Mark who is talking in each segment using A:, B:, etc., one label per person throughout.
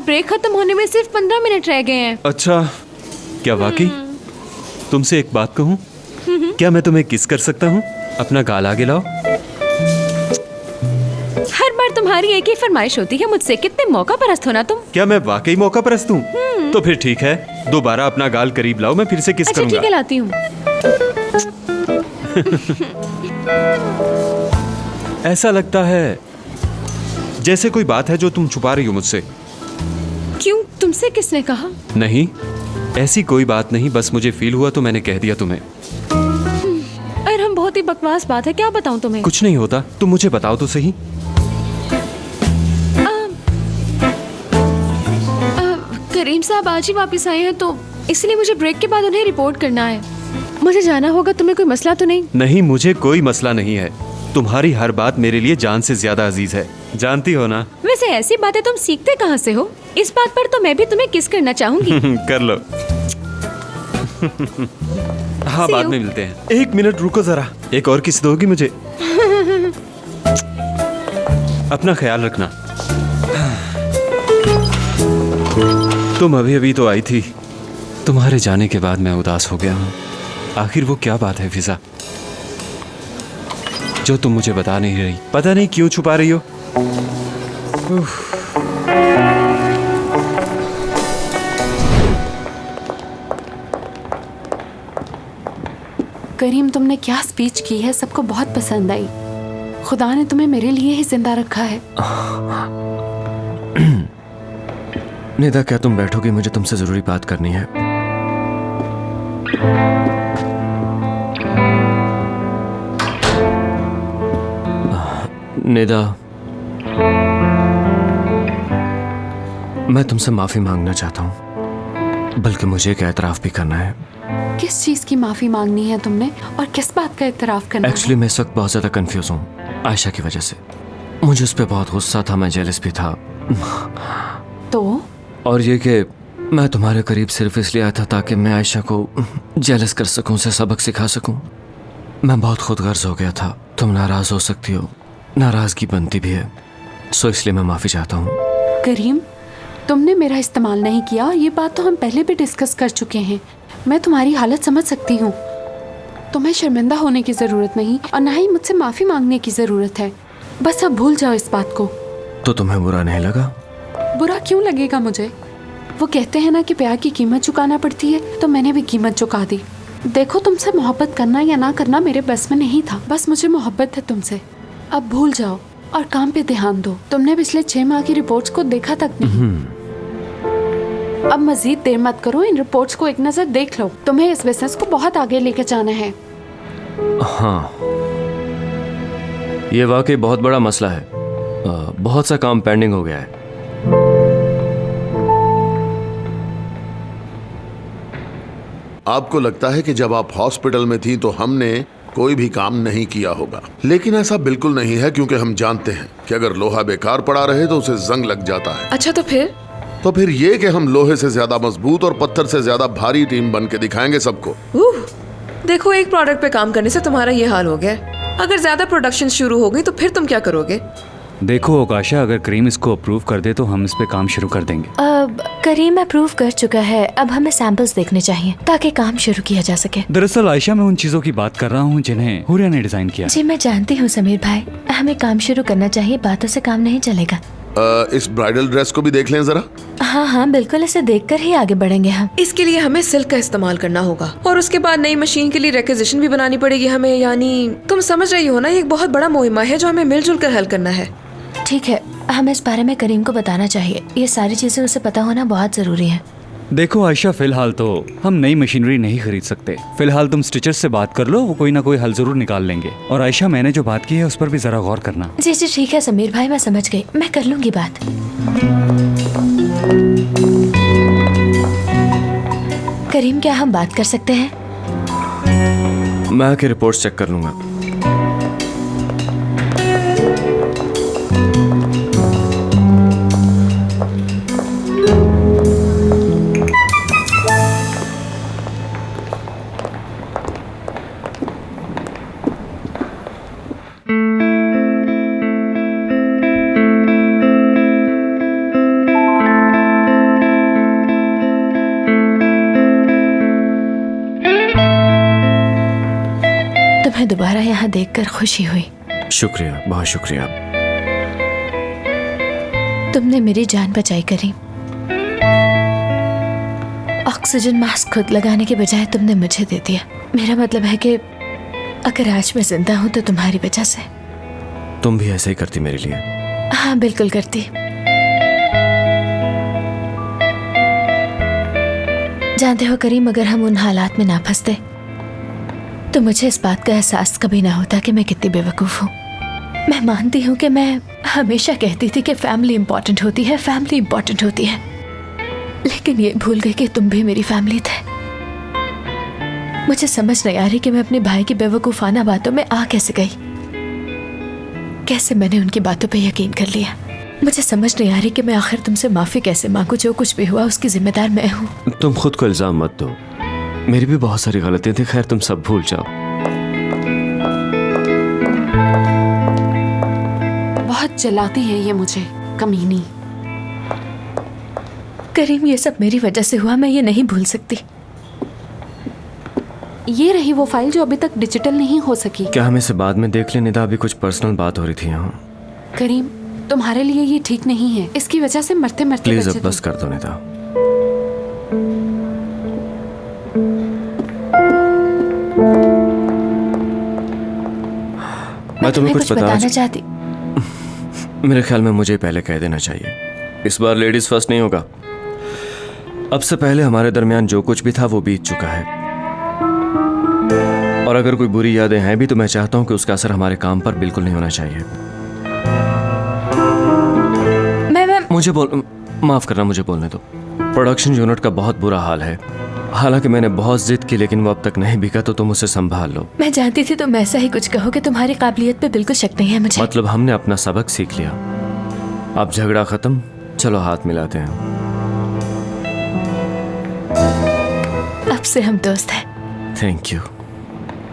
A: Break खत्म होने में सिर्फ 15 मिनट रह गए हैं।
B: अच्छा, क्या वाकई? तुमसे एक बात कहूँ? क्या मैं तुम्हें किस कर सकता हूँ? अपना गाल आगे लाओ।
A: हर बार तुम्हारी एक ही फरमाइश होती है मुझसे, कितने मौका परस्त हो ना तुम।
B: क्या मैं वाकई मौका परस्त हूँ? तो फिर ठीक है, दोबारा अपना गाल करीब लाओ, मैं फिर से किस
A: अच्छा
B: करूंगा।
A: ठीक है, लाती हूँ।
B: ऐसा लगता है जैसे कोई बात है जो तुम छुपा रही हो मुझसे।
A: क्यों, तुमसे किसने कहा?
B: नहीं, ऐसी कोई बात नहीं, बस मुझे फील हुआ तो मैंने कह दिया तुम्हें।
A: और हम बहुत ही बकवास बात है, क्या बताऊं तुम्हें?
B: कुछ नहीं होता, तुम मुझे बताओ तो सही।
A: करीम साहब आज ही वापस आए हैं, तो इसलिए मुझे ब्रेक के बाद उन्हें रिपोर्ट करना है। मुझे जाना होगा, तुम्हें कोई मसला तो नहीं?
B: नहीं, मुझे कोई मसला नहीं है। तुम्हारी हर बात मेरे लिए जान से ज्यादा अजीज है, जानती हो ना।
A: वैसे ऐसी बातें तुम सीखते कहाँ से हो? इस बात पर तो मैं भी तुम्हें किस करना चाहूंगी।
B: कर लो। हाँ, बाद में मिलते हैं। एक मिनट रुको जरा, एक और किस दोगी मुझे? अपना ख्याल रखना। तुम अभी अभी तो आई थी, तुम्हारे जाने के बाद मैं उदास हो गया हूँ। आखिर वो क्या बात है फिजा, जो तुम मुझे बता नहीं रही? पता नहीं क्यों छुपा रही हो।
C: करीम, तुमने क्या स्पीच की है, सबको बहुत पसंद आई। खुदा ने तुम्हें मेरे लिए ही जिंदा रखा है।
D: निदा, क्या तुम बैठोगी? मुझे तुमसे जरूरी बात करनी है। निदा, मैं तुमसे माफी मांगना चाहता हूँ, बल्कि मुझे एक एतराफ भी करना है।
C: किस चीज की माफी मांगनी है तुमने, और किस बात का इतराफ करना है?
D: एक्चुअली मैं इस वक्त बहुत ज्यादा कंफ्यूज हूँ आयशा की वजह से। मुझे उस पर बहुत गुस्सा था, मैं जेलस भी था।
C: तो
D: और ये कि मैं तुम्हारे करीब सिर्फ इसलिए आया था ताकि मैं आयशा को जेलस कर सकूं, उसे सबक सिखा सकूं। मैं बहुत खुदगर्ज हो गया था। तुम नाराज हो सकती हो, नाराजगी बनती भी है, सो इसलिए मैं माफी चाहता हूँ।
C: करीम, तुमने मेरा इस्तेमाल नहीं किया, ये बात तो हम पहले भी डिस्कस कर चुके हैं। मैं तुम्हारी हालत समझ सकती हूँ। तुम्हें शर्मिंदा होने की जरूरत नहीं, और ना ही मुझसे माफी मांगने की जरूरत है। बस अब भूल जाओ इस बात को।
D: तो तुम्हें बुरा नहीं लगा?
C: बुरा क्यों लगेगा मुझे? वो कहते हैं ना कि प्यार की कीमत चुकाना पड़ती है, तो मैंने भी कीमत चुका दी। देखो, तुमसे मोहब्बत करना या ना करना मेरे बस में नहीं था, बस मुझे मोहब्बत है तुमसे। अब भूल जाओ और काम पे ध्यान दो। तुमने पिछले 6 माह की रिपोर्ट्स को देखा तक नहीं। अब मजीद देर मत करो, इन रिपोर्ट्स को एक नजर देख लो। तुम्हें इस बिजनेस को बहुत आगे लेके जाना है।
D: हाँ, ये वाकई बहुत बड़ा मसला है। बहुत सा काम पेंडिंग हो गया है।
E: आपको लगता है कि जब आप हॉस्पिटल में थी तो हमने कोई भी काम नहीं किया होगा, लेकिन ऐसा बिल्कुल नहीं है, क्योंकि हम जानते हैं कि अगर लोहा बेकार पड़ा रहे तो उसे जंग लग जाता है।
F: अच्छा, तो फिर
E: ये कि हम लोहे से ज्यादा मजबूत और पत्थर से ज्यादा भारी टीम बन के दिखाएंगे सबको।
F: देखो, एक प्रोडक्ट पे काम करने से तुम्हारा ये हाल हो गया। अगर ज्यादा प्रोडक्शन शुरू हो गई तो फिर तुम क्या करोगे?
G: देखो ओकाशा, अगर करीम इसको अप्रूव कर दे तो हम इस पे काम शुरू कर देंगे।
H: करीम अप्रूव कर चुका है, अब हमें सैंपल्स देखने चाहिए ताकि काम शुरू किया जा सके।
G: दरअसल आयशा, मैं उन चीजों की बात कर रहा हूँ जिन्हें हुरिया ने डिजाइन किया।
H: जी मैं जानती हूँ समीर भाई, हमें काम शुरू करना चाहिए, बातों से काम नहीं चलेगा।
E: इस ब्राइडल ड्रेस को भी देख लें जरा।
H: हाँ हाँ बिल्कुल, इसे देखकर ही आगे बढ़ेंगे हम।
F: इसके लिए हमें सिल्क का इस्तेमाल करना होगा, और उसके बाद नई मशीन के लिए रिक्विजिशन भी बनानी पड़ेगी हमें। यानी तुम समझ रही हो ना, ये एक बहुत बड़ा मुहिम्मा है जो हमें मिलजुल कर हल करना है।
H: ठीक है, हमें इस बारे में करीम को बताना चाहिए। ये सारी चीजें उसे पता होना बहुत जरूरी है।
G: देखो आयशा, फिलहाल तो हम नई मशीनरी नहीं खरीद सकते। फिलहाल तुम स्टिचर्स से बात कर लो, वो कोई ना कोई हल जरूर निकाल लेंगे। और आयशा, मैंने जो बात की है उस पर भी जरा गौर करना।
H: जी जी ठीक है समीर भाई, मैं समझ गई, मैं कर लूंगी बात। करीम, क्या हम बात कर सकते हैं?
D: मैं आके रिपोर्ट्स चेक कर लूंगा।
H: तुम्हें दोबारा यहाँ देखकर खुशी हुई।
D: शुक्रिया, बहुत शुक्रिया।
H: तुमने मेरी जान बचाई करीम। ऑक्सीजन मास्क खुद लगाने के बजाय तुमने मुझे दे दिया। मेरा मतलब है कि अगर आज मैं जिंदा हूं तो तुम्हारी वजह से।
D: तुम भी ऐसे ही करती मेरे लिए।
H: हाँ बिल्कुल करती। जानते हो करीम, अगर हम उन हालात में ना फंसते तो मुझे इस बात का एहसास कभी ना होता कि मैं कितनी बेवकूफ हूँ। मैं मानती हूँ कि मैं हमेशा कहती थी कि फैमिली इंपॉर्टेंट होती है, फैमिली इंपॉर्टेंट होती है, लेकिन ये भूल गई कि तुम भी मेरी फैमिली थे। मुझे समझ नहीं आ रही कि मैं अपने भाई की बेवकूफाना बातों में आ कैसे गई, कैसे मैंने उनकी बातों पे यकीन कर लिया। मुझे समझ नहीं आ रही कि मैं आखिर तुमसे माफी कैसे मांगू। जो कुछ भी हुआ उसकी जिम्मेदार मैं हूँ।
D: तुम खुद को इल्जाम मत दो, मेरी भी बहुत सारी गलतियां थी। खैर तुम सब भूल जाओ।
C: बहुत जलाती है ये मुझे, कमीनी।
H: करीम, ये सब मेरी वजह से हुआ, मैं ये नहीं भूल सकती।
C: ये रही वो फाइल जो अभी तक डिजिटल नहीं हो सकी।
D: क्या हम इसे बाद में देख लें निदा? अभी कुछ पर्सनल बात हो रही थी यहाँ।
C: करीम, तुम्हारे लिए ये ठीक नहीं है। इसकी वजह से मरते मरते
D: प्लीज
C: बचे
D: अब बस कर दो निदा। मैं तुम्हें कुछ
H: बताना चाहती।
D: मेरे ख्याल में मुझे पहले कह देना चाहिए। इस बार लेडीज फर्स्ट नहीं होगा। अब से पहले हमारे दरमियान जो कुछ भी था वो बीत चुका है, और अगर कोई बुरी यादें हैं भी तो मैं चाहता हूं कि उसका असर हमारे काम पर बिल्कुल नहीं होना चाहिए। मुझे माफ करना, मुझे बोलने दो। प्रोडक्शन यूनिट का बहुत बुरा हाल है। हालांकि मैंने बहुत जिद की, लेकिन वो अब तक नहीं बिका, तो तुम उसे संभाल लो।
H: मैं जानती थी तुम ऐसा ही कुछ कहोगे। तुम्हारी काबिलियत पे बिल्कुल शक नहीं है मुझे।
D: मतलब हमने अपना सबक सीख लिया। अब झगड़ा खत्म, चलो हाथ मिलाते हैं।
H: अब से हम दोस्त हैं।
D: Thank you.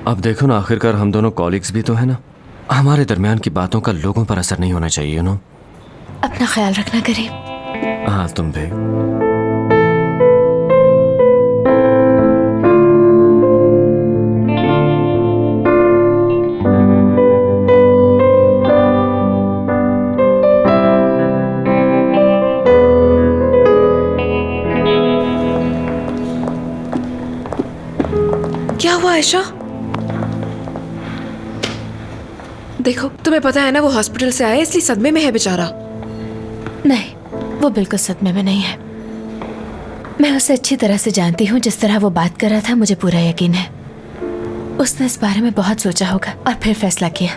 D: अब देखो ना, आखिरकार हम दोनों कॉलिग्स भी तो है ना। हमारे दरमियान की बातों का लोगों पर असर नहीं होना चाहिए, यू नो।
H: अपना ख्याल रखना करीम।
D: हाँ तुम भी।
F: क्या हुआ आयशा? देखो, तुम्हें पता है ना वो हॉस्पिटल से आया, इसलिए सदमे में है बेचारा।
H: नहीं, वो बिल्कुल सदमे में नहीं है। मैं उसे अच्छी तरह से जानती हूँ। जिस तरह वो बात कर रहा था मुझे पूरा यकीन है उसने इस बारे में बहुत सोचा होगा और फिर फैसला किया।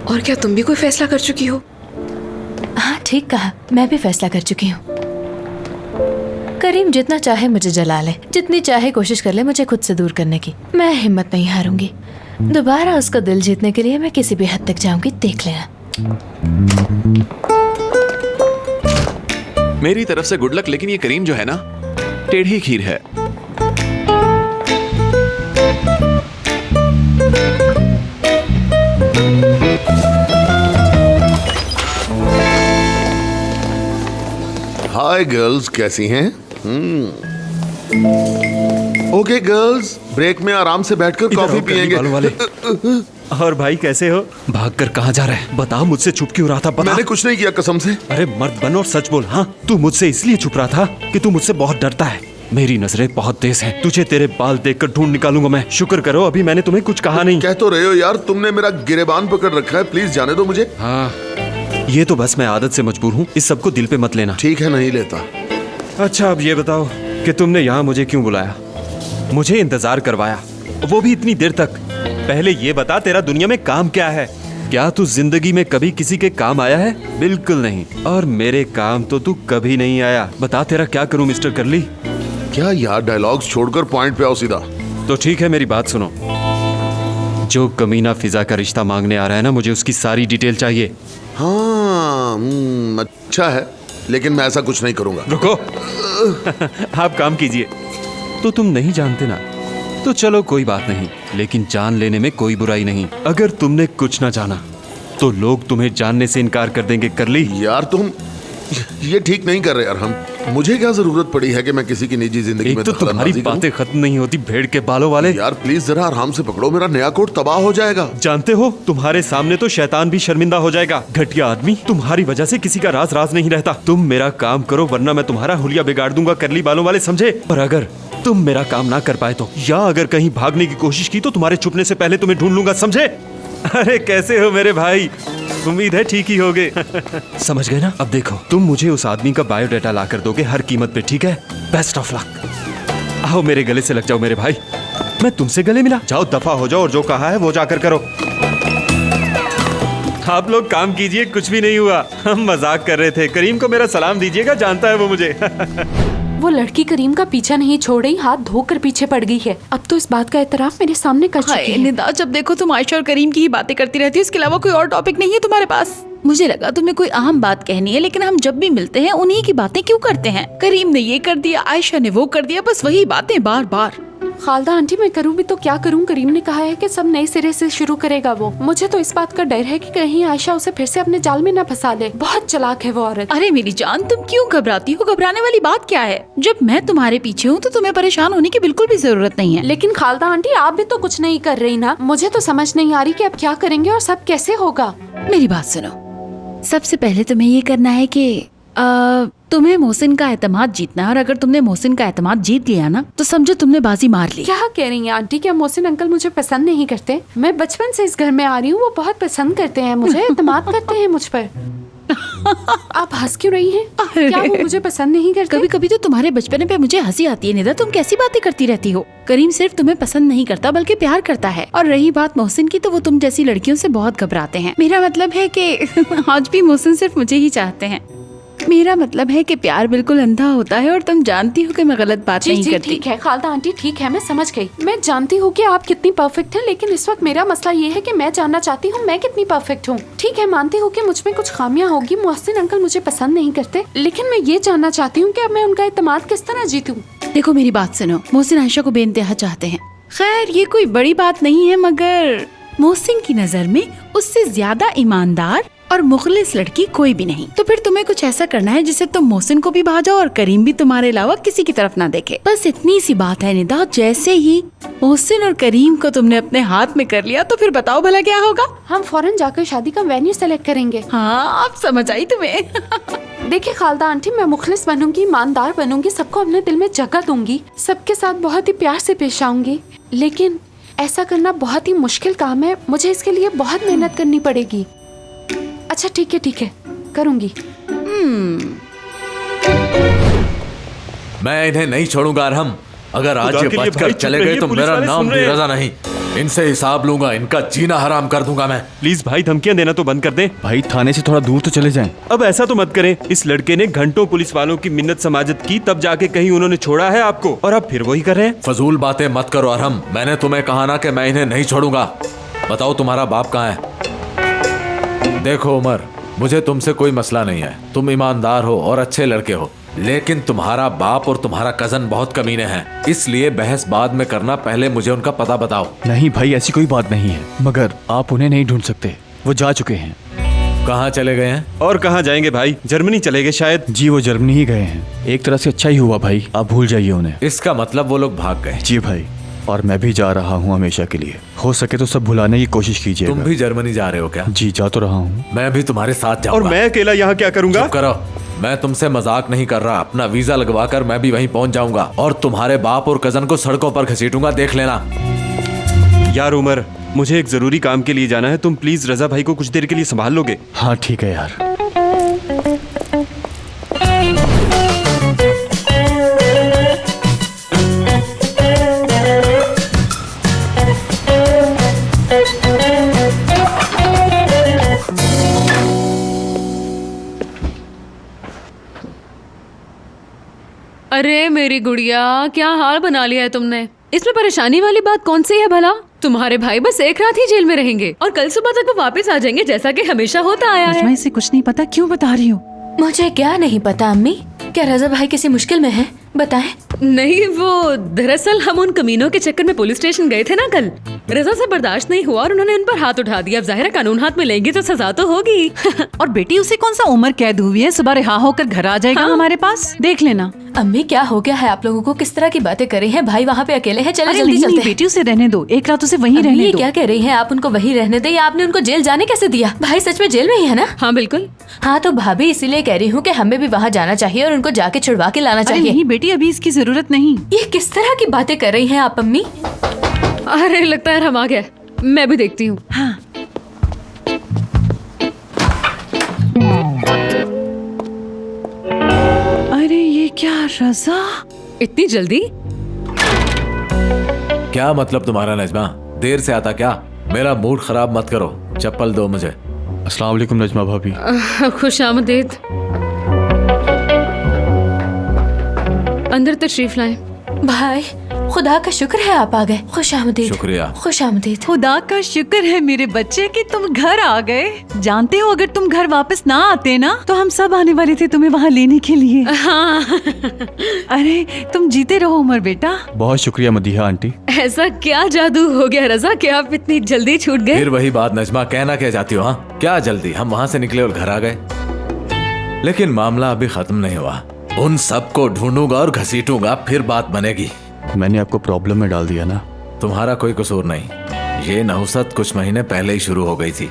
F: और क्या तुम भी कोई फैसला कर चुकी हो?
H: हाँ ठीक कहा, मैं भी फैसला कर चुकी हूँ। करीम जितना चाहे मुझे जला ले, जितनी चाहे कोशिश कर ले मुझे खुद से दूर करने की, मैं हिम्मत नहीं हारूंगी। दोबारा उसका दिल जीतने के लिए मैं किसी भी हद तक जाऊंगी, देख लेना।
I: मेरी तरफ से गुड लक। लेकिन ये करीम जो है ना, टेढ़ी खीर है।
E: हाय गर्ल्स, कैसी हैं? ओके गर्ल्स, ब्रेक में आराम से बैठकर कॉफी पियेंगे।
B: वाले। और भाई कैसे हो? भागकर कहाँ जा रहे हैं? बता, मुझसे छुप क्यों रहा था? बता।
E: मैंने कुछ नहीं किया, कसम से।
B: अरे मर्द बन और सच बोल। हाँ, तू मुझसे इसलिए छुप रहा था कि तू मुझसे बहुत डरता है। मेरी नजरें बहुत तेज हैं। तुझे तेरे बाल देखकर ढूंढ निकालूंगा मैं। शुक्र करो अभी मैंने तुम्हें कुछ कहा नहीं।
E: कह तो रहे हो यार, तुमने मेरा गिरेबान पकड़ रखा है। प्लीज जाने दो मुझे।
B: हाँ, ये तो बस मैं आदत से मजबूर हूँ। इस सबको दिल पे मत लेना।
E: ठीक है, नहीं लेता।
B: अच्छा अब ये बताओ कि तुमने यहाँ मुझे क्यों बुलाया, मुझे इंतजार करवाया, वो भी इतनी देर तक। पहले ये बता, तेरा दुनिया में काम क्या है? क्या तू जिंदगी में कभी किसी के काम आया है? बिल्कुल नहीं। और मेरे काम तो तू कभी नहीं आया। बता तेरा क्या करूं मिस्टर करली?
E: क्या यार, डायलॉग्स छोड़कर पॉइंट पे आओ सीधा।
B: तो ठीक है, मेरी बात सुनो। जो कमीना फिजा का रिश्ता मांगने आ रहा है ना, मुझे उसकी सारी डिटेल चाहिए।
E: हाँ अच्छा है, लेकिन मैं ऐसा कुछ नहीं करूंगा।
B: रुको। आप काम कीजिए। तो तुम नहीं जानते ना, तो चलो कोई बात नहीं, लेकिन जान लेने में कोई बुराई नहीं। अगर तुमने कुछ ना जाना तो लोग तुम्हें जानने से इनकार कर देंगे। करली
E: यार तुम ये ठीक नहीं कर रहे यार। हम मुझे क्या जरूरत पड़ी है कि मैं किसी की निजी जिंदगी
B: एक
E: में
B: तो तुम्हारी
E: दखलंदाजी करूं?
B: बातें खत्म नहीं होती भेड़ के बालों वाले।
E: यार प्लीज जरा आराम से पकड़ो, मेरा नया कोट तबाह हो जाएगा।
B: जानते हो तुम्हारे सामने तो शैतान भी शर्मिंदा हो जाएगा। घटिया आदमी, तुम्हारी वजह से किसी का राज नहीं रहता। तुम मेरा काम करो वरना मैं तुम्हारा हुलिया बिगाड़ दूंगा, करली बालों वाले, समझे? और अगर तुम मेरा काम ना कर पाए तो, या अगर कहीं भागने की कोशिश की तो तुम्हारे छुपने से पहले तुम्हें ढूंढ लूंगा, समझे? अरे कैसे हो मेरे भाई? उम्मीद है ठीक ही होगे। समझ गए ना? अब देखो, तुम मुझे उस आदमी का बायोडाटा ला कर दोगे हर कीमत पे, ठीक है? Best of luck. आओ मेरे गले से लग जाओ मेरे भाई। मैं तुमसे गले मिला? जाओ दफा हो जाओ और जो कहा है वो जाकर करो। आप लोग काम कीजिए, कुछ भी नहीं हुआ, हम मजाक कर रहे थे। करीम को मेरा सलाम दीजिएगा, जानता है वो मुझे।
C: वो लड़की करीम का पीछा नहीं छोड़ रही, हाथ धोकर पीछे पड़ गई है। अब तो इस बात का एतराफ मेरे सामने कर चुकी है।
J: निदा, जब देखो तुम आयशा और करीम की ही बातें करती रहती हो, इसके अलावा कोई और टॉपिक नहीं है तुम्हारे पास? मुझे लगा तुम्हें कोई अहम बात कहनी है, लेकिन हम जब भी मिलते हैं उन्हीं की बातें क्यों करते हैं? करीम ने ये कर दिया, आयशा ने वो कर दिया, बस वही बातें बार बार।
C: खालदा आंटी, मैं करूँ भी तो क्या करूँ? करीम ने कहा है कि सब नए सिरे से शुरू करेगा वो। मुझे तो इस बात का डर है कि कहीं आयशा उसे फिर से अपने जाल में न फंसा ले। बहुत चालाक है वो औरत।
J: अरे मेरी जान, तुम क्यों घबराती हो? घबराने वाली बात क्या है? जब मैं तुम्हारे पीछे हूँ तो तुम्हें परेशान होने की बिल्कुल भी जरूरत नहीं है।
C: लेकिन खालदा आंटी, आप भी तो कुछ नहीं कर रही ना। मुझे तो समझ नहीं आ रही कि अब क्या करेंगे और सब कैसे होगा।
J: मेरी बात सुनो, सबसे पहले तुम्हें ये करना है कि तुम्हें मोहसिन का एतमाद जीतना है, और अगर तुमने मोहसिन का एतमाद जीत लिया ना तो समझो तुमने बाजी मार ली।
C: क्या कह रही हैं आंटी? क्या मोहसिन अंकल मुझे पसंद नहीं करते? मैं बचपन से इस घर में आ रही हूँ, वो बहुत पसंद करते हैं मुझे, एतमाद करते हैं मुझ पर। आप हंस क्यों रही हैं? क्या वो मुझे पसंद नहीं करते?
J: कभी कभी तो तुम्हारे बचपने पे मुझे हंसी आती है। निदा, तुम कैसी बातें करती रहती हो? करीम सिर्फ तुम्हें पसंद नहीं करता बल्कि प्यार करता है। और रही बात मोहसिन की, तो वो तुम जैसी लड़कियों से बहुत घबराते हैं। मेरा मतलब है कि आज भी मोहसिन सिर्फ मुझे ही चाहते हैं। मेरा मतलब है कि प्यार बिल्कुल अंधा होता है, और तुम जानती हो कि मैं गलत बात नहीं करती।
C: ठीक है खालदा आंटी, ठीक है, मैं समझ गई। मैं जानती हूँ कि आप कितनी परफेक्ट हैं, लेकिन इस वक्त मेरा मसला ये है कि मैं जानना चाहती हूँ मैं कितनी परफेक्ट हूँ। ठीक है, मानती हूँ कि मुझ में कुछ खामियां होगी, मोहसिन अंकल मुझे पसंद नहीं करते, लेकिन मैं ये जानना चाहती हूँ कि अब मैं उनका एतमाद किस तरह जीतूँ।
J: देखो मेरी बात सुनो, मोहसिन आयशा को बेइंतहा चाहते हैं। खैर ये कोई बड़ी बात नहीं है, मगर मोहसिन की नजर में उससे ज्यादा ईमानदार और मुखलिस लड़की कोई भी नहीं। तो फिर तुम्हें कुछ ऐसा करना है जिससे तुम मोहसिन को भी भा जाओ और करीम भी तुम्हारे अलावा किसी की तरफ ना देखे। बस इतनी सी बात है निदा। जैसे ही मोहसिन और करीम को तुमने अपने हाथ में कर लिया तो फिर बताओ भला क्या होगा?
C: हम फौरन जाकर शादी का वेन्यू सेलेक्ट करेंगे।
J: हाँ, अब समझ आई तुम्हें।
C: देखिए खालदा आंटी, मैं मुखलिस बनूंगी, ईमानदार बनूंगी, सबको अपने दिल में जगह दूंगी, सबके साथ बहुत ही प्यार से पेश आऊंगी, लेकिन ऐसा करना बहुत ही मुश्किल काम है। मुझे इसके लिए बहुत मेहनत करनी पड़ेगी। अच्छा ठीक है, करूंगी।
K: मैं इन्हें नहीं छोड़ूंगा अरहम। अगर आज ये बचकर चले गए तो मेरा नाम भी रजा नहीं। इनसे हिसाब लूंगा, इनका जीना हराम कर दूंगा मैं।
B: प्लीज भाई, धमकियां देना तो बंद कर दें।
G: भाई थाने से थोड़ा दूर तो चले जाएं।
B: अब ऐसा तो मत करें। इस लड़के ने घंटों पुलिस वालों की मिन्नत समाजत की, तब जाके कहीं उन्होंने छोड़ा है आपको, और अब फिर वही कर रहे हैं।
K: फजूल बातें मत करो अरहम। मैंने तुम्हें कहा ना कि मैं इन्हें नहीं छोड़ूंगा। बताओ तुम्हारा बाप कहाँ है? देखो उमर, मुझे तुमसे कोई मसला नहीं है, तुम ईमानदार हो और अच्छे लड़के हो, लेकिन तुम्हारा बाप और तुम्हारा कजन बहुत कमीने हैं, इसलिए बहस बाद में करना, पहले मुझे उनका पता बताओ।
G: नहीं भाई, ऐसी कोई बात नहीं है, मगर आप उन्हें नहीं ढूंढ सकते, वो जा चुके हैं।
K: कहाँ चले गए हैं?
B: और कहाँ जाएंगे भाई, जर्मनी चले गए शायद।
G: जी वो जर्मनी ही गए हैं। एक तरह से अच्छा ही हुआ भाई, आप भूल जाइए उन्हें।
K: इसका मतलब वो लोग भाग गए?
G: जी भाई, और मैं भी जा रहा हूँ हमेशा के लिए। हो सके तो सब भुलाने की कोशिश कीजिए।
K: तुम भी जर्मनी जा रहे हो क्या?
G: जी जा तो रहा हूँ।
K: मैं भी तुम्हारे साथ जाऊंगा।
B: और मैं अकेला यहाँ क्या करूँगा?
K: चुप करो, मैं तुमसे मजाक नहीं कर रहा। अपना वीजा लगवाकर मैं भी वहीं पहुंच जाऊंगा और तुम्हारे बाप और कजन को सड़कों पर घसीटूंगा, देख लेना।
B: यार उमर, मुझे एक जरूरी काम के लिए जाना है, तुम प्लीज रजा भाई को कुछ देर के लिए संभाल लोगे?
G: हाँ ठीक है यार।
A: अरे मेरी गुड़िया, क्या हाल बना लिया है तुमने। इसमें परेशानी वाली बात कौन सी है भला? तुम्हारे भाई बस एक रात ही जेल में रहेंगे और कल सुबह तक वो वापस आ जाएंगे, जैसा कि हमेशा होता आया है।
J: इसे कुछ नहीं पता, क्यों बता रही हो?
H: मुझे क्या नहीं पता अम्मी, क्या रजा भाई किसी मुश्किल में है? बताएं।
A: नहीं, वो दरअसल हम उन कमीनों के चक्कर में पुलिस स्टेशन गए थे ना कल, रजा से बर्दाश्त नहीं हुआ और उन्होंने उन पर हाथ उठा दिया। अब जाहिर है कानून हाथ में लेंगे तो सजा तो होगी।
J: और बेटी उसे कौन सा उम्र कैद हुई है, सुबह रिहा होकर घर आ जाएगा हमारे पास, देख लेना।
H: अम्मी क्या हो गया है आप लोगों को, किस तरह की बातें कर रही हैं? भाई वहाँ पे अकेले हैं, चले
J: अरे
H: जल्दी
J: नहीं,
H: चलते
J: नहीं,
H: हैं।
J: बेटी उसे रहने दो, एक रात उसे वहीं
H: अम्मी,
J: रहने
H: ये
J: दो।
H: क्या कह रही हैं आप? उनको वहीं रहने दे, या आपने उनको जेल जाने कैसे दिया? भाई सच में जेल में ही है ना?
A: हाँ बिल्कुल।
H: हाँ तो भाभी इसीलिए कह रही हूँ कि हमें भी वहाँ जाना चाहिए और उनको जाके छुड़वा के लाना
J: अरे
H: चाहिए।
J: नहीं बेटी, अभी इसकी जरूरत नहीं।
H: ये किस तरह की बातें कर रही हैं आप अम्मी?
A: अरे लगता है हम आ गए, मैं भी देखती हूँ।
J: हाँ अरे ये क्या रजा,
A: इतनी जल्दी?
K: क्या मतलब तुम्हारा नजमा? देर से आता क्या? मेरा मूड खराब मत करो, चप्पल दो मुझे।
G: अस्सलाम वालेकुम नजमा भाभी।
A: खुश आमदीद। अंदर तशरीफ लाएं।
H: भाई खुदा का शुक्र है आप आ गए। खुश आमदीद।
K: शुक्रिया।
H: खुश आमदीद।
J: खुदा का शुक्र है मेरे बच्चे कि तुम घर आ गए। जानते हो अगर तुम घर वापस ना आते ना तो हम सब आने वाले थे तुम्हें वहाँ लेने के लिए।
A: हाँ।
J: अरे तुम जीते रहो उमर बेटा।
G: बहुत शुक्रिया मदीहा आंटी।
A: ऐसा क्या जादू हो गया रजा कि आप इतनी जल्दी छूट गए?
K: फिर वही बात नजमा, कहना क्या चाहती हो? हाँ क्या जल्दी, हम वहाँ से निकले और घर आ गए। लेकिन मामला अभी खत्म नहीं हुआ। उन सबको ढूंढूंगा और घसीटूंगा, फिर बात बनेगी।
G: मैंने आपको प्रॉब्लम में डाल दिया ना?
K: तुम्हारा कोई कसूर नहीं, ये नहुसत कुछ महीने पहले ही शुरू हो गई थी।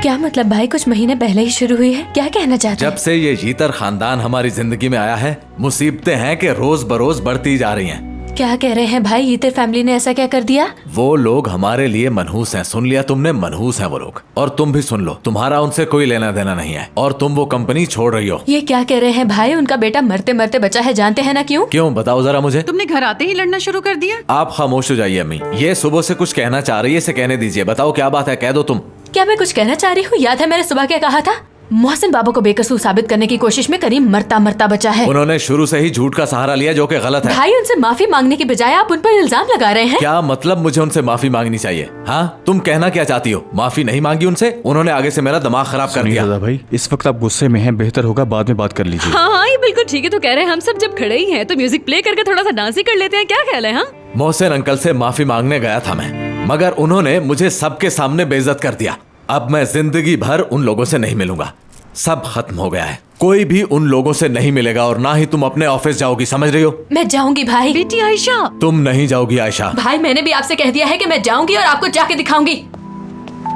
H: क्या मतलब भाई, कुछ महीने पहले ही शुरू हुई है? क्या कहना चाहते
K: जब से ये जीतर खानदान हमारी जिंदगी में आया है, मुसीबतें हैं कि रोज बरोज बढ़ती जा रही हैं।
H: क्या कह रहे हैं भाई? यीतर फैमिली ने ऐसा क्या कर दिया?
K: वो लोग हमारे लिए मनहूस हैं। सुन लिया तुमने? मनहूस हैं वो लोग। और तुम भी सुन लो, तुम्हारा उनसे कोई लेना देना नहीं है और तुम वो कंपनी छोड़ रही हो।
H: ये क्या कह रहे हैं भाई? उनका बेटा मरते मरते बचा है, जानते हैं ना क्यों?
K: क्यों बताओ जरा मुझे।
J: तुमने घर आते ही लड़ना शुरू कर दिया।
K: आप खामोश हो जाइए अम्मी, ये सुबह से कुछ कहना चाह रही है, इसे कहने दीजिए। बताओ क्या बात है, कह दो तुम।
H: क्या मैं कुछ कहना चाह रही हूँ? याद है मैंने सुबह क्या कहा था? मोहसिन बाबू को बेकसूर साबित करने की कोशिश में करीम मरता मरता बचा है।
K: उन्होंने शुरू से ही झूठ का सहारा लिया जो कि गलत है।
H: भाई उनसे माफी मांगने की बजाय आप उन पर इल्जाम लगा रहे हैं।
K: क्या मतलब मुझे उनसे माफी मांगनी चाहिए? हाँ तुम कहना क्या चाहती हो? माफी नहीं मांगी उनसे, उन्होंने आगे से मेरा दिमाग खराब कर दिया।
G: रजा भाई इस वक्त आप गुस्से में हैं, बेहतर होगा बाद में बात कर लीजिए।
A: हाँ हाँ ये बिल्कुल ठीक है। तो कह रहे हैं हम सब जब खड़े ही हैं तो म्यूजिक प्ले करके थोड़ा सा डांस ही कर लेते हैं, क्या ख्याल है? हाँ
K: मोहसिन अंकल से माफी मांगने गया था मैं, मगर उन्होंने मुझे सबके सामने बेइज्जत कर दिया। अब मैं जिंदगी भर उन लोगों से नहीं मिलूंगा, सब खत्म हो गया है। कोई भी उन लोगों से नहीं मिलेगा और ना ही तुम अपने ऑफिस जाओगी, समझ रही हो?
H: मैं जाऊंगी भाई।
J: बेटी आयशा।
K: तुम नहीं जाओगी आयशा।
H: भाई मैंने भी आपसे कह दिया है कि मैं जाऊंगी और आपको जाके दिखाऊंगी।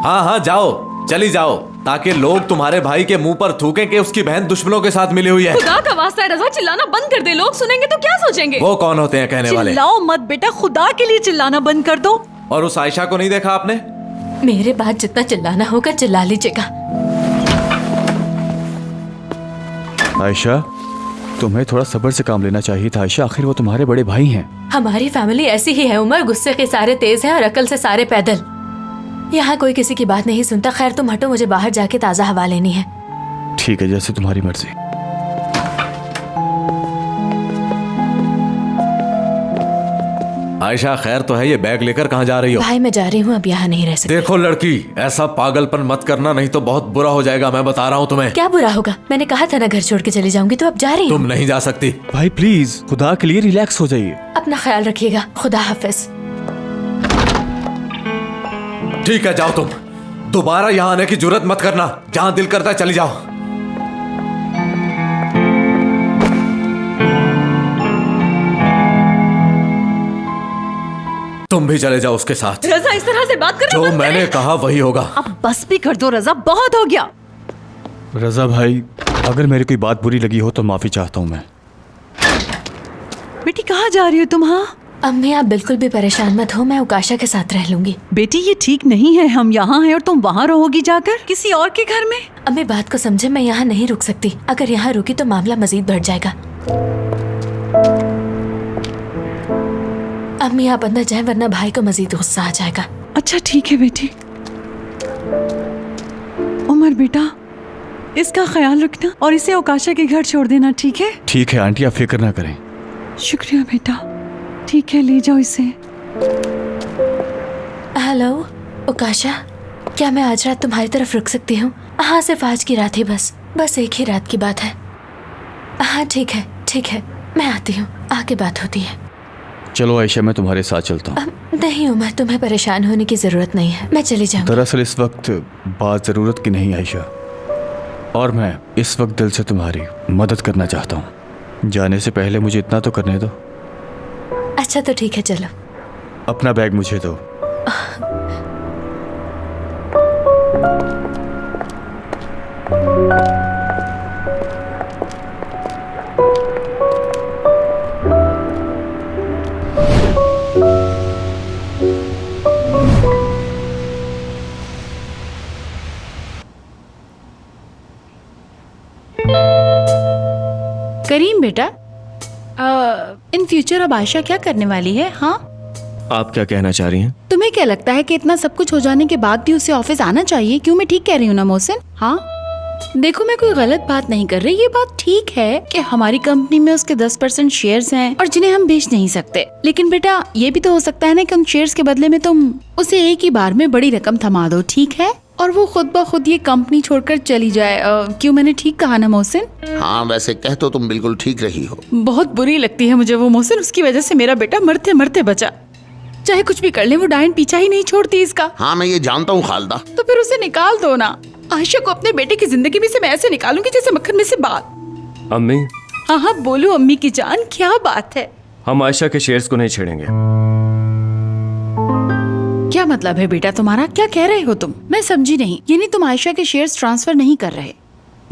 K: हाँ हाँ जाओ, चली जाओ, ताकि लोग तुम्हारे भाई के मुंह पर थूकें कि उसकी बहन दुश्मनों के साथ मिली हुई है।
A: खुदा का वास्ता है रजा, चिल्लाना बंद कर दे, लोग सुनेंगे तो क्या सोचेंगे?
K: वो कौन होते हैं कहने वाले?
J: चिल्लाओ मत बेटा, खुदा के लिए चिल्लाना बंद कर दो।
K: और उस आयशा को नहीं देखा आपने?
H: मेरे बाद जितना चिल्लाना होगा चिल्ला लीजिएगा।
G: आयशा तुम्हें थोड़ा सब्र से काम लेना चाहिए था आयशा, आखिर वो तुम्हारे बड़े भाई हैं।
H: हमारी फैमिली ऐसी ही है उमर, गुस्से के सारे तेज हैं और अकल से सारे पैदल। यहाँ कोई किसी की बात नहीं सुनता। खैर तुम हटो, मुझे बाहर जाके ताज़ा हवा लेनी है।
G: ठीक है, जैसे तुम्हारी मर्जी।
K: आयशा खैर तो है, ये बैग लेकर कहाँ जा रही हो?
H: भाई मैं जा रही हूँ, अब यहाँ नहीं रह सकती।
K: देखो लड़की, ऐसा पागलपन मत करना, नहीं तो बहुत बुरा हो जाएगा, मैं बता रहा हूँ तुम्हें।
H: क्या बुरा होगा? मैंने कहा था ना घर छोड़ के चली जाऊंगी, तो अब जा रही हूँ।
K: तुम नहीं जा सकती।
G: भाई प्लीज खुदा के लिए रिलैक्स हो जाइए।
H: अपना ख्याल रखिएगा, खुदा हाफिज।
K: ठीक है जाओ, तुम दोबारा यहाँ आने की जुर्रत मत करना, जहाँ दिल करता है चली जाओ। तुम भी चले जाओ उसके साथ।
A: रजा इस तरह से बात कर
K: जो मैंने कहा वही होगा।
J: अब बस भी कर दो रजा, बहुत हो गया।
G: रजा भाई अगर मेरी कोई बात बुरी लगी हो तो माफी चाहता हूँ मैं।
J: बेटी कहाँ जा रही हो तुम? हाँ
H: अम्मी आप बिल्कुल भी परेशान मत हो, मैं उकाशा के साथ रह लूंगी।
J: बेटी ये ठीक नहीं है, हम यहाँ हैं और तुम वहाँ रहोगी जाकर किसी और के घर में।
H: अम्मी बात को समझे, मैं यहाँ नहीं रुक सकती। अगर यहाँ रुकी तो मामला मजीद बढ़ जाएगा। अम्मी आप अंदर जाएं वरना भाई को मजीद गुस्सा आ जाएगा।
J: अच्छा ठीक है बेटी। उमर बेटा इसका ख्याल रखना और इसे उकाशा के घर छोड़ देना, ठीक है?
G: ठीक है आंटी, आप फिक्र ना करें।
J: शुक्रिया बेटा, ठीक है ले जाओ इसे।
H: हेलो उकाशा, क्या मैं आज रात तुम्हारी तरफ रुक सकती हूँ? हाँ सिर्फ आज की रात ही, बस एक ही रात की बात है। हाँ ठीक है मैं आती हूँ, आके बात होती है।
G: चलो आयशा, मैं तुम्हारे साथ चलता हूँ।
H: नहीं उमर, तुम्हें परेशान होने की जरूरत नहीं है, मैं चली जाऊंगी।
G: दरअसल इस वक्त बात ज़रूरत की नहीं आयशा, और मैं इस वक्त दिल से तुम्हारी मदद करना चाहता हूँ। जाने से पहले मुझे इतना तो करने दो।
H: अच्छा तो ठीक है, चलो।
G: अपना बैग मुझे दो।
J: करीम बेटा, इन फ्यूचर अब आयशा क्या करने वाली है? हाँ,
D: आप क्या कहना चाह रही हैं?
J: तुम्हें क्या लगता है कि इतना सब कुछ हो जाने के बाद भी उसे ऑफिस आना चाहिए? क्यों, मैं ठीक कह रही हूँ ना मोहसिन? हाँ देखो, मैं कोई गलत बात नहीं कर रही। ये बात ठीक है कि हमारी कंपनी में उसके 10% शेयर्स हैं और जिन्हें हम बेच नहीं सकते, लेकिन बेटा ये भी तो हो सकता है ना कि उन शेयर्स के बदले में तुम उसे एक ही बार में बड़ी रकम थमा दो, ठीक है? और वो खुद ब खुद ये कंपनी छोड़कर चली जाए। क्यों, मैंने ठीक कहा ना मोहसिन?
E: हाँ, वैसे कह तो तुम बिल्कुल ठीक रही हो।
J: बहुत बुरी लगती है मुझे वो मोहसिन, उसकी वजह से मेरा बेटा मरते मरते बचा। चाहे कुछ भी कर ले, वो डायन पीछा ही नहीं छोड़ती इसका।
E: हाँ, मैं ये जानता हूँ खालदा।
J: तो फिर उसे निकाल दो ना। आयशा को अपने बेटे की जिंदगी में से मैं ऐसे निकालूंगी जैसे मक्खन में से बाल।
D: अम्मी,
J: हाँ हाँ बोलो अम्मी की जान, क्या बात है?
D: हम आयशा के शेयर्स को नहीं छेड़ेंगे।
J: क्या मतलब है बेटा तुम्हारा? क्या कह रहे हो तुम? मैं समझी नहीं। यानी तुम आयशा के शेयर्स ट्रांसफर नहीं कर रहे?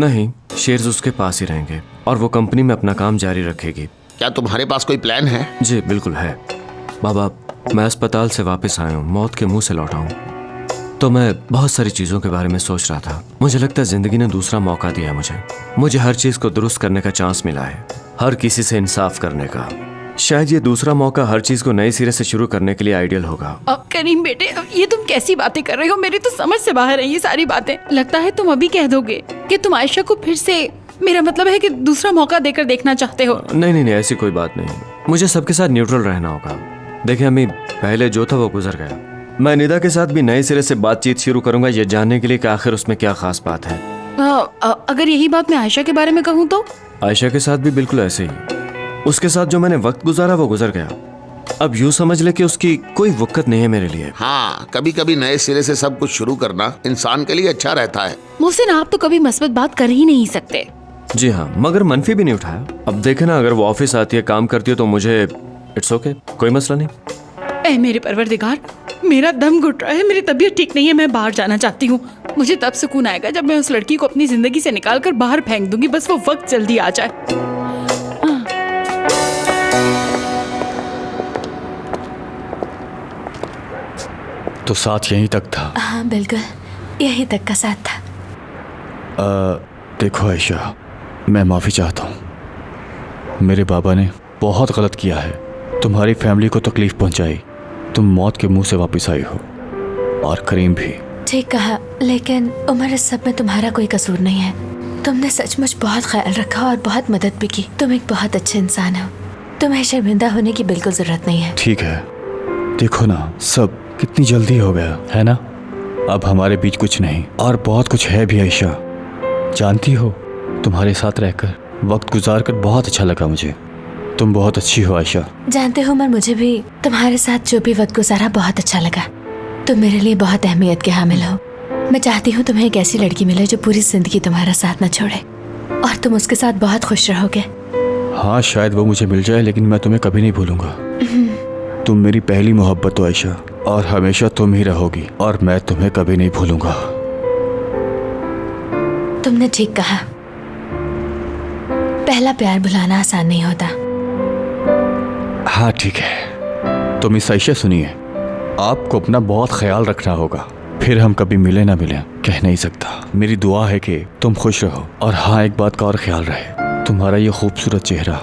D: नहीं, शेयर्स उसके पास ही रहेंगे और वो कंपनी में अपना काम जारी रखेगी।
E: क्या तुम्हारे पास कोई प्लान है?
D: जी बिल्कुल है बाबा। मैं अस्पताल से वापस आया हूँ, मौत के मुंह से लौटा हूँ, तो मैं बहुत सारी चीज़ों के बारे में सोच रहा था। मुझे लगता है जिंदगी ने दूसरा मौका दिया है मुझे हर चीज़ को दुरुस्त करने का चांस मिला है, हर किसी से इंसाफ करने का। शायद ये दूसरा मौका हर चीज़ को नए सिरे से शुरू करने के लिए आइडियल होगा।
J: अब करीम बेटे, अब ये तुम कैसी बातें कर रहे हो? मेरी तो समझ से बाहर है ये सारी बातें। लगता है तुम अभी कह दोगे कि तुम आयशा को फिर से, मेरा मतलब है कि दूसरा मौका देकर देखना चाहते हो।
D: नहीं नहीं नहीं, ऐसी कोई बात नहीं। मुझे सबके साथ न्यूट्रल रहना होगा। देखिए अम्मी, पहले जो था वो गुजर गया। मैं निदा के साथ भी नए सिरे से बातचीत शुरू करूंगा, ये जानने के लिए कि आखिर उसमें क्या खास बात है।
J: अगर यही बात मैं आयशा के बारे में कहूँ तो?
D: आयशा के साथ भी बिल्कुल ऐसे ही। उसके साथ जो मैंने वक्त गुजारा वो गुजर गया। अब यूँ समझ ले कि उसकी कोई वक़्त नहीं है मेरे लिए।
E: हाँ, कभी कभी नए सिरे से सब कुछ शुरू करना इंसान के लिए अच्छा रहता है।
J: मोहसिन, आप तो कभी मस्बत बात कर ही नहीं सकते।
D: जी हाँ, मगर मनफी भी नहीं उठाया। अब देखे ना, अगर वो ऑफिस आती है, काम करती है तो मुझे इट्स ओके, कोई मसला नहीं।
J: ऐ मेरे परवरदिगार, मेरा दम घुट रहा है, मेरी तबीयत ठीक नहीं है, मैं बाहर जाना चाहती हूँ। मुझे तब सुकून आएगा जब मैं उस लड़की को अपनी जिंदगी से निकाल कर बाहर फेंक दूंगी। बस वो वक्त जल्दी आ जाए।
G: तो साथ यहीं तक था?
H: हाँ बिल्कुल, यहीं तक का साथ था।
G: देखो आयशा, मैं माफ़ी चाहता हूँ। मेरे बाबा ने बहुत गलत किया है, तुम्हारी फैमिली को तकलीफ पहुंचाई। तुम मौत के मुंह से वापस आई हो, और करीम भी।
H: ठीक कहा, लेकिन उमर इस सब में तुम्हारा कोई कसूर नहीं है। तुमने सचमुच बहुत ख्याल रखा और बहुत मदद भी की। तुम एक बहुत अच्छे इंसान हो, तुम्हें शर्मिंदा होने की बिल्कुल जरूरत नहीं है।
G: ठीक है, देखो ना, सब कितनी जल्दी हो गया है ना। अब हमारे बीच कुछ नहीं, और बहुत कुछ है भी आयशा। जानती हो, तुम्हारे साथ रहकर, वक्त गुजार कर बहुत अच्छा लगा मुझे। तुम बहुत अच्छी हो आयशा।
H: जानते हो उमर, मुझे भी तुम्हारे साथ जो भी वक्त गुजारा बहुत अच्छा लगा। तुम मेरे लिए बहुत अहमियत के हामिल हो। मैं चाहती हूँ तुम्हें एक ऐसी लड़की मिले जो पूरी जिंदगी तुम्हारा साथ न छोड़े, और तुम उसके साथ बहुत खुश रहोगे।
G: हाँ, शायद वो मुझे मिल जाए, लेकिन मैं तुम्हें कभी नहीं भूलूंगा। तुम मेरी पहली मोहब्बत हो आयशा, और हमेशा तुम ही रहोगी, और मैं तुम्हें कभी नहीं भूलूंगा।
H: तुमने ठीक कहा, पहला प्यार भुलाना आसान नहीं होता।
G: हाँ ठीक है, तुम इस आयशा सुनिए, आपको अपना बहुत ख्याल रखना होगा। फिर हम कभी मिले ना मिले कह नहीं सकता। मेरी दुआ है कि तुम खुश रहो, और हाँ, एक बात का और ख्याल रहे, तुम्हारा ये खूबसूरत चेहरा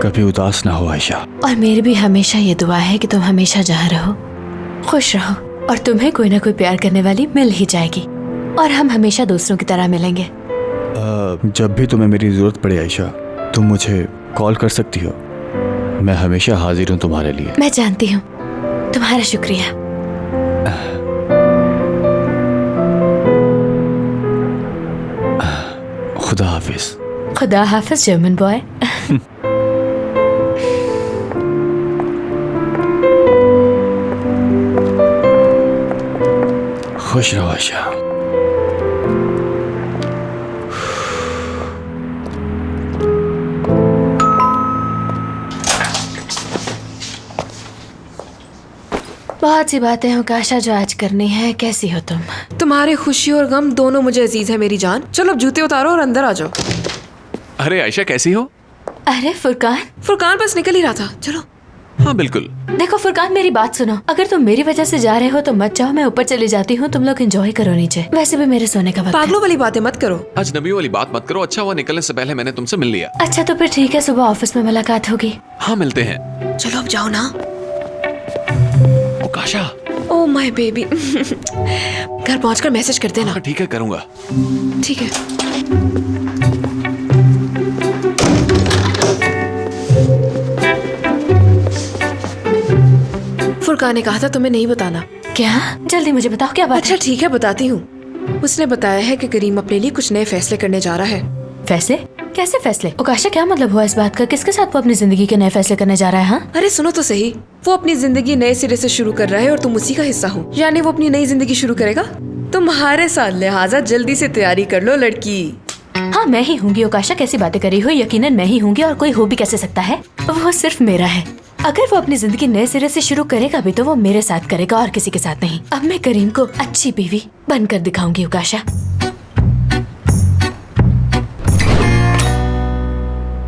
G: कभी उदास ना हो आयशा।
H: और मेरी भी हमेशा ये दुआ है कि तुम हमेशा जहाँ रहो खुश रहो, और तुम्हें कोई ना कोई प्यार करने वाली मिल ही जाएगी, और हम हमेशा दूसरों की तरह मिलेंगे।
G: जब भी तुम्हें मेरी जरूरत पड़े आयशा, तुम मुझे कॉल कर सकती हो। मैं हमेशा हाजिर हूँ तुम्हारे लिए।
H: मैं जानती हूँ, तुम्हारा शुक्रिया।
G: खुदा हाफिज।
H: खुदा हाफिज जर्मन बॉय।
G: खुश रहो आयशा।
H: बहुत सी बातें हैं आकाशा जो आज करनी है। कैसी हो तुम?
F: तुम्हारे खुशी और गम दोनों मुझे अजीज है मेरी जान। चलो अब जूते उतारो और अंदर आ जाओ।
I: अरे आयशा कैसी हो?
H: अरे फुरकान।
F: फुरकान बस निकल ही रहा था। चलो।
I: हाँ बिल्कुल।
H: देखो फुरकान, मेरी बात सुनो। अगर तुम मेरी वजह से जा रहे हो तो मत जाओ, मैं ऊपर चली जाती हूँ। तुम लोग एंजॉय करो नीचे। वैसे भी मेरे सोने का वक्त है।
F: पागलों वाली बातें मत करो।
I: अजनबी वाली बात मत करो। अच्छा हुआ निकलने से पहले मैंने तुमसे मिल लिया।
H: अच्छा तो फिर ठीक है, सुबह ऑफिस में मुलाकात होगी।
I: हाँ मिलते हैं।
F: चलो अब जाओ ना।
I: आकाशा।
F: Oh my baby. घर पहुंचकर मैसेज कर देना।
I: हाँ ठीक है, करूंगा।
F: ठीक है। फुरकान ने कहा था तुम्हें नहीं बताना।
H: क्या? जल्दी मुझे बताओ क्या बात
F: अच्छा
H: है?
F: ठीक है, बताती हूँ। उसने बताया है कि करीम अपने लिए कुछ नए फैसले करने जा रहा है।
H: फैसले? कैसे फैसले? आकाशा क्या मतलब हुआ इस बात का? किसके साथ वो अपनी जिंदगी के नए फैसले करने जा रहा है? हाँ
F: अरे सुनो तो सही। वो अपनी जिंदगी नए सिरे से शुरू कर रहा है और तुम उसी का हिस्सा हो। यानी वो अपनी नई जिंदगी शुरू करेगा तुम्हारे साथ। लिहाजा जल्दी से तैयारी कर लो लड़की।
H: हाँ मैं ही होंगी। आकाशा कैसी बातें करी हो? यकीनन मैं ही होंगी, और कोई हो भी कैसे सकता है? वो सिर्फ मेरा है। अगर वो अपनी जिंदगी नए सिरे से शुरू करेगा भी तो वो मेरे साथ करेगा और किसी के साथ नहीं। अब मैं करीम को अच्छी बीवी बनकर दिखाऊंगी। आकाशा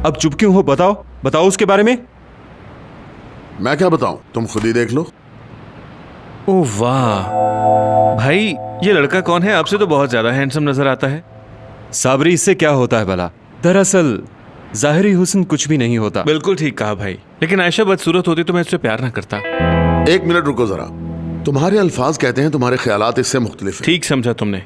B: अब चुप क्यों हो? बताओ बताओ उसके बारे में।
E: मैं क्या बताऊं, तुम खुद ही देख लो।
G: ओह वाह भाई, ये लड़का कौन है? आपसे तो बहुत ज्यादा हैंडसम नजर आता है।
B: साबरी, इससे क्या होता है भला? दरअसल जाहिरी हुस्न कुछ भी नहीं होता।
G: बिल्कुल ठीक कहा भाई, लेकिन आयशा बदसूरत होती तो मैं इससे प्यार ना करता।
E: एक मिनट रुको जरा। तुम्हारे अल्फाज कहते हैं तुम्हारे ख्यालात इससे मुख्तलिफ हैं।
G: ठीक समझा तुमने।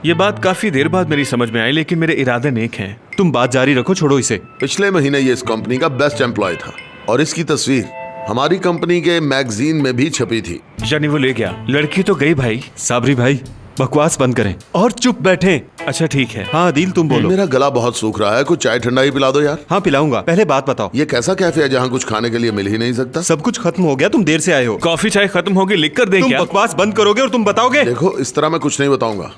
G: ये बात काफी देर बाद मेरी समझ में आई, लेकिन मेरे इरादे नेक हैं।
B: तुम बात जारी रखो, छोड़ो इसे।
E: पिछले महीने ये इस कंपनी का बेस्ट एम्प्लॉय था और इसकी तस्वीर हमारी कंपनी के मैगजीन में भी छपी थी।
G: यानी वो ले गया? लड़की तो गई भाई।
B: साबरी भाई बकवास बंद करें और चुप बैठें।
G: अच्छा ठीक है।
B: हाँ आदिल तुम बोलो।
E: मेरा गला बहुत सूख रहा है, कुछ चाय ठंडा ही पिला दो यार।
B: हाँ पिलाऊंगा, पहले बात बताओ।
E: ये कैसा कैफे है जहाँ कुछ खाने के लिए मिल ही नहीं सकता?
B: सब कुछ खत्म हो गया, तुम देर से आए हो।
G: कॉफी चाय खत्म होगी, लिख कर दें
B: तुम
G: क्या?
B: बकवास बंद करोगे और तुम बताओगे?
E: देखो इस तरह मैं कुछ नहीं बताऊंगा।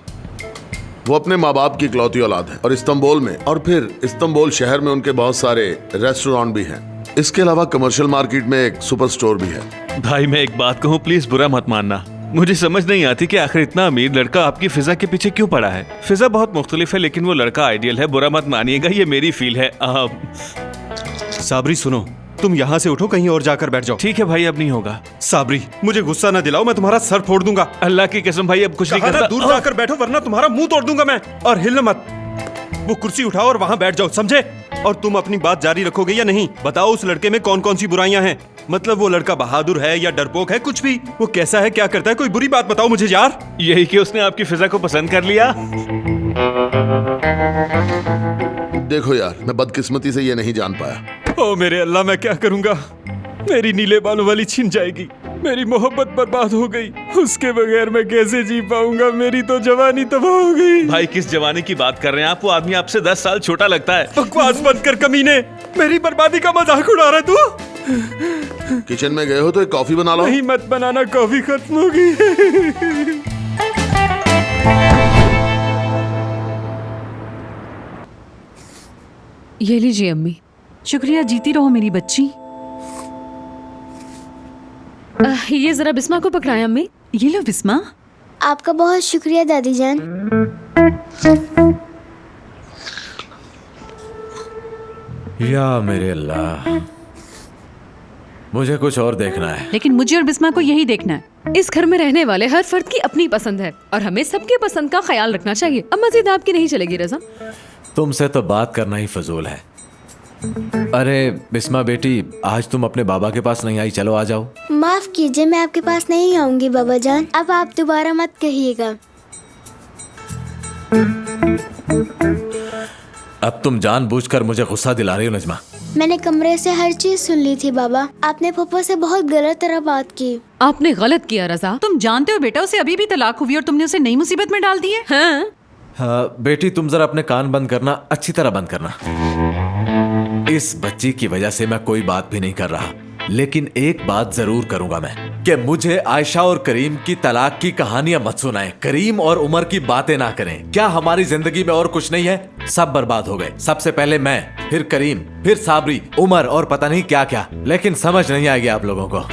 E: वो अपने माँ बाप की इकलौती औलाद है और इस्तांबुल में और फिर इस्तांबुल शहर में उनके बहुत सारे रेस्टोरेंट भी हैं। इसके अलावा कमर्शियल मार्केट में एक सुपर स्टोर भी है।
G: भाई मैं एक बात कहूँ, प्लीज बुरा मत मानना। मुझे समझ नहीं आती कि आखिर इतना अमीर लड़का आपकी फिजा के पीछे क्यों पड़ा है। फिजा बहुत मुख्तलिफ है, लेकिन वो लड़का आइडियल है। बुरा मत मानिएगा, ये मेरी फील है।
B: साबरी सुनो, तुम यहाँ से उठो, कहीं और जाकर बैठ जाओ।
G: ठीक है भाई, अब नहीं होगा।
B: साबरी मुझे गुस्सा ना दिलाओ, मैं तुम्हारा सर फोड़ दूंगा।
G: अल्लाह की कसम भाई, अब कुछ नहीं
B: कहा ना,
G: करता।
B: दूर जाकर बैठो वरना तुम्हारा मुंह तोड़ दूंगा मैं। और हिलना मत। वो कुर्सी उठाओ और वहाँ बैठ जाओ, समझे? और तुम अपनी बात जारी रखोगे या नहीं? बताओ उस लड़के में कौन कौन सी बुराइयां हैं? मतलब वो लड़का बहादुर है या डरपोक है? कुछ भी। वो कैसा है, क्या करता है? कोई बुरी बात बताओ मुझे यार।
G: यही कि उसने आपकी फिजा को पसंद कर लिया।
E: देखो यार, मैं बदकिस्मती से ये नहीं जान पाया।
B: ओ मेरे अल्लाह, मैं क्या करूंगा? मेरी नीले बालों वाली छिन जाएगी, मेरी मोहब्बत बर्बाद हो गई। उसके बगैर मैं कैसे जी पाऊंगा? मेरी तो जवानी तबाह हो गई।
G: भाई किस जवानी की बात कर रहे हैं आप? वो आदमी आपसे 10 साल छोटा लगता है।
B: बकवास बंद कर कमीने, मेरी बर्बादी का मजाक उड़ा रहा तू।
E: किचन में गए हो तो एक कॉफी बना लो।
B: नहीं मत बनाना, कॉफी खत्म हो गई।
A: ये लीजिए अम्मी।
J: शुक्रिया, जीती रहो मेरी बच्ची।
A: ये जरा बिस्मा को पकड़ाएं अम्मी।
J: ये लो बिस्मा।
L: आपका बहुत शुक्रिया दादी जान।
K: या मेरे अल्लाह, मुझे कुछ और देखना है।
J: लेकिन मुझे और बिस्मा को यही देखना है।
A: इस घर में रहने वाले हर फर्द की अपनी पसंद है और हमें सबके पसंद का ख्याल रखना चाहिए। अब मजीद आपकी नहीं चलेगी रज़ा।
K: तुमसे तो बात करना ही फजूल है। अरे बिस्मा बेटी, आज तुम अपने बाबा के पास नहीं आई, चलो आ जाओ।
L: माफ कीजिए, मैं आपके पास नहीं आऊंगी बाबा जान। अब आप दोबारा मत कहिएगा।
K: अब तुम जानबूझकर मुझे गुस्सा दिला रही हो नजमा।
L: मैंने कमरे से हर चीज सुन ली थी बाबा। आपने फूफा से बहुत गलत तरह बात की।
A: आपने गलत किया रज़ा।
J: तुम जानते हो बेटा, उसे अभी भी तलाक हुई और तुमने उसे नई मुसीबत में डाल दी है।
A: हाँ?
K: हाँ बेटी, तुम जरा अपने कान बंद करना, अच्छी तरह बंद करना। इस बच्ची की वजह से मैं कोई बात भी नहीं कर रहा। लेकिन एक बात जरूर करूंगा मैं कि मुझे आयशा और करीम की तलाक की कहानियां मत सुनाएं, करीम और उमर की बातें ना करें। क्या हमारी जिंदगी में और कुछ नहीं है? सब बर्बाद हो गए। सबसे पहले मैं, फिर करीम, फिर साबरी, उमर और पता नहीं क्या क्या, लेकिन समझ नहीं आएगी आप लोगों को।